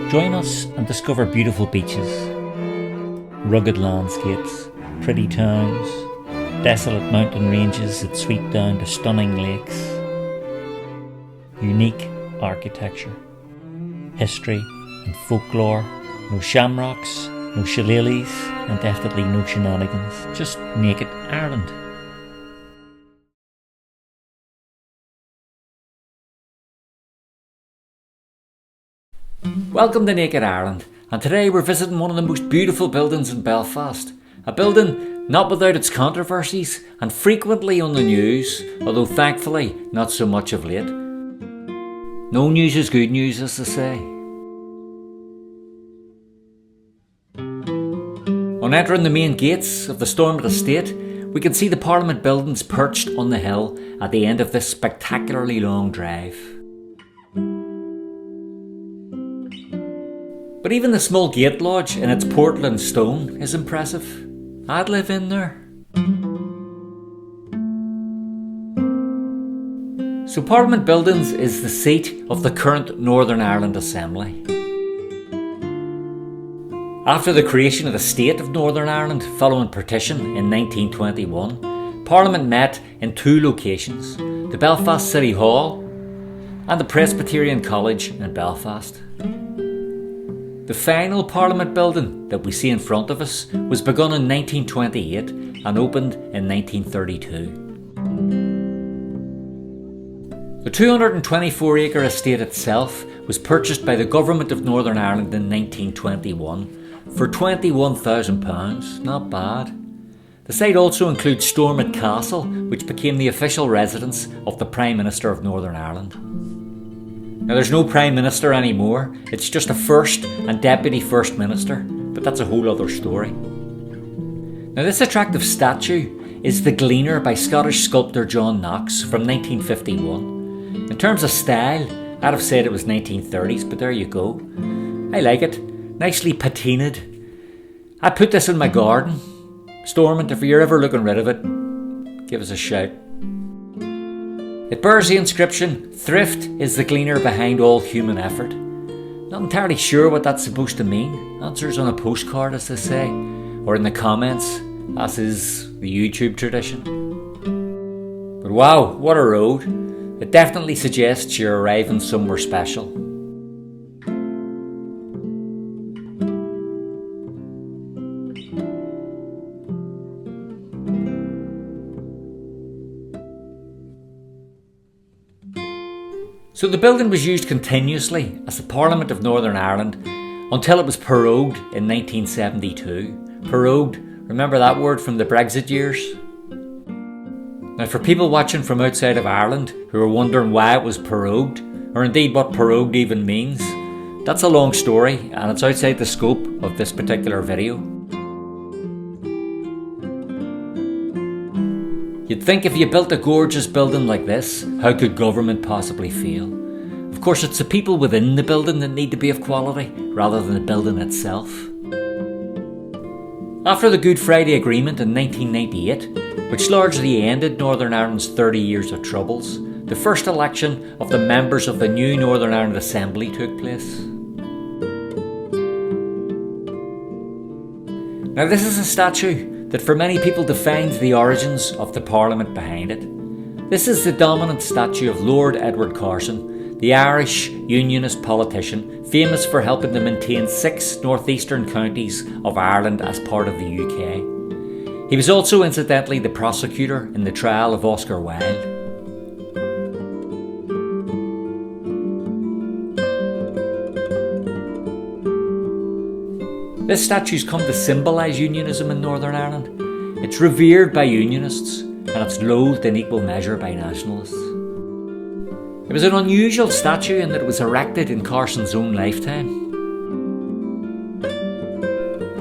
Join us and discover beautiful beaches, rugged landscapes, pretty towns, desolate mountain ranges that sweep down to stunning lakes, unique architecture, history and folklore, no shamrocks, no shillelaghs, and definitely no shenanigans, just naked Ireland. Welcome to Naked Ireland, and today we're visiting one of the most beautiful buildings in Belfast. A building not without its controversies and frequently on the news, although thankfully not so much of late. No news is good news, as they say. On entering the main gates of the Stormont estate, we can see the Parliament buildings perched on the hill at the end of this spectacularly long drive. But even the small gate lodge in its Portland stone is impressive. I'd live in there. So Parliament Buildings is the seat of the current Northern Ireland Assembly. After the creation of the State of Northern Ireland following Partition in 1921, Parliament met in two locations, the Belfast City Hall and the Presbyterian College in Belfast. The final Parliament building that we see in front of us was begun in 1928 and opened in 1932. The 224-acre estate itself was purchased by the Government of Northern Ireland in 1921 for £21,000, not bad. The site also includes Stormont Castle, which became the official residence of the Prime Minister of Northern Ireland. Now there's no Prime Minister anymore, it's just a First and Deputy First Minister, but that's a whole other story. Now this attractive statue is The Gleaner by Scottish sculptor John Knox from 1951. In terms of style, I'd have said it was 1930s, but there you go. I like it, nicely patinaed. I put this in my garden. Stormont, if you're ever looking rid of it, give us a shout. It bears the inscription, "Thrift is the gleaner behind all human effort." Not entirely sure what that's supposed to mean. Answers on a postcard, as they say, or in the comments, as is the YouTube tradition. But wow, what a road. It definitely suggests you're arriving somewhere special. So the building was used continuously as the Parliament of Northern Ireland until it was prorogued in 1972. Prorogued, remember that word from the Brexit years? Now for people watching from outside of Ireland who are wondering why it was prorogued, or indeed what prorogued even means, that's a long story and it's outside the scope of this particular video. You'd think if you built a gorgeous building like this, how could government possibly fail? Of course, it's the people within the building that need to be of quality, rather than the building itself. After the Good Friday Agreement in 1998, which largely ended Northern Ireland's 30 years of troubles, the first election of the members of the new Northern Ireland Assembly took place. Now this is a statue that for many people defines the origins of the Parliament behind it. This is the dominant statue of Lord Edward Carson, the Irish Unionist politician famous for helping to maintain 6 northeastern counties of Ireland as part of the UK. He was also incidentally the prosecutor in the trial of Oscar Wilde. This statue's come to symbolise unionism in Northern Ireland. It's revered by unionists and it's loathed in equal measure by nationalists. It was an unusual statue in that it was erected in Carson's own lifetime.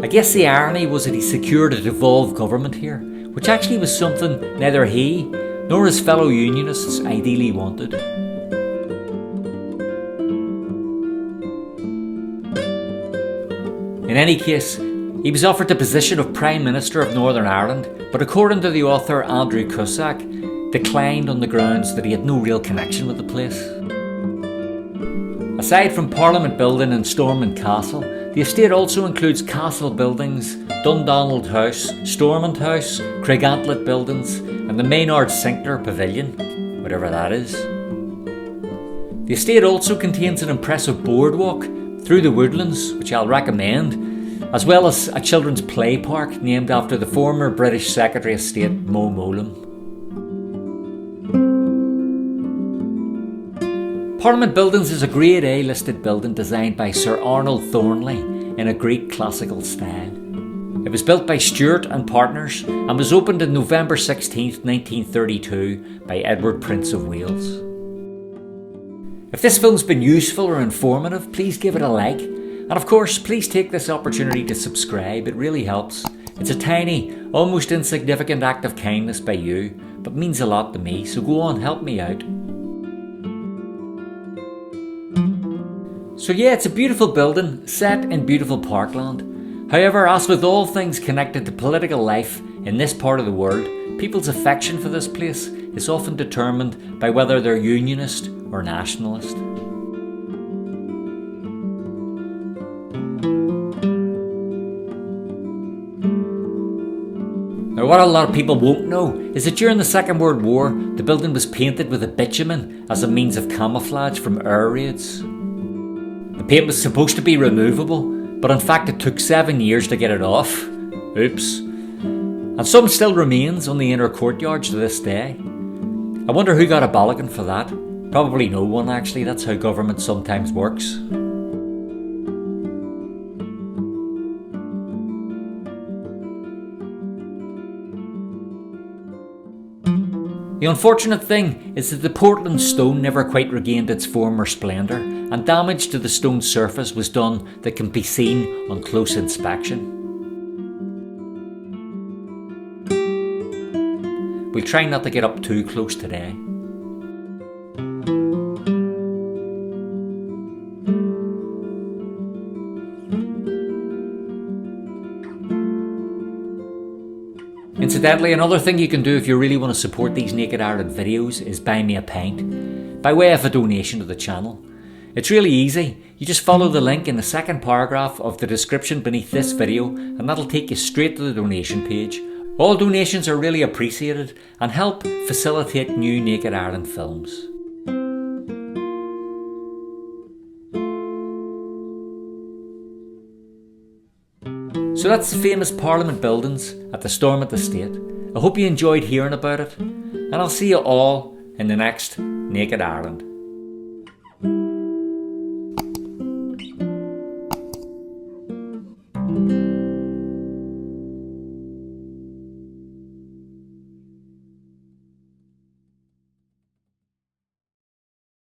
I guess the irony was that he secured a devolved government here, which actually was something neither he nor his fellow unionists ideally wanted. In any case, he was offered the position of Prime Minister of Northern Ireland, but according to the author Andrew Cusack, declined on the grounds that he had no real connection with the place. A Aside from Parliament Building and Stormont Castle, the estate also includes castle buildings, Dundonald House, Stormont House, Craigantlet Buildings, and the Maynard Sinclair Pavilion, whatever that is. The estate also contains an impressive boardwalk through the woodlands, which I'll recommend, as well as a children's play park named after the former British Secretary of State Mo Mowlam. Parliament Buildings is a Grade A listed building designed by Sir Arnold Thornley in a Greek classical style. It was built by Stewart and Partners and was opened on November 16, 1932 by Edward, Prince of Wales. If this film's been useful or informative, please give it a like. And of course, please take this opportunity to subscribe, it really helps. It's a tiny, almost insignificant act of kindness by you, but means a lot to me, so go on, help me out. So yeah, it's a beautiful building, set in beautiful parkland. However, as with all things connected to political life in this part of the world, people's affection for this place is often determined by whether they're unionist or nationalist. Now, what a lot of people won't know is that during the Second World War, the building was painted with a bitumen as a means of camouflage from air raids. The paint was supposed to be removable, but in fact it took 7 years to get it off. Oops. And some still remains on the inner courtyards to this day. I wonder who got a bollocking for that. Probably no one actually, that's how government sometimes works. The unfortunate thing is that the Portland stone never quite regained its former splendour, and damage to the stone's surface was done that can be seen on close inspection. We'll try not to get up too close today. Incidentally, another thing you can do if you really want to support these Naked Ireland videos is buy me a pint, by way of a donation to the channel. It's really easy, you just follow the link in the second paragraph of the description beneath this video and that'll take you straight to the donation page. All donations are really appreciated and help facilitate new Naked Ireland films. So that's the famous Parliament Buildings at the Stormont estate. I hope you enjoyed hearing about it, and I'll see you all in the next Naked Ireland.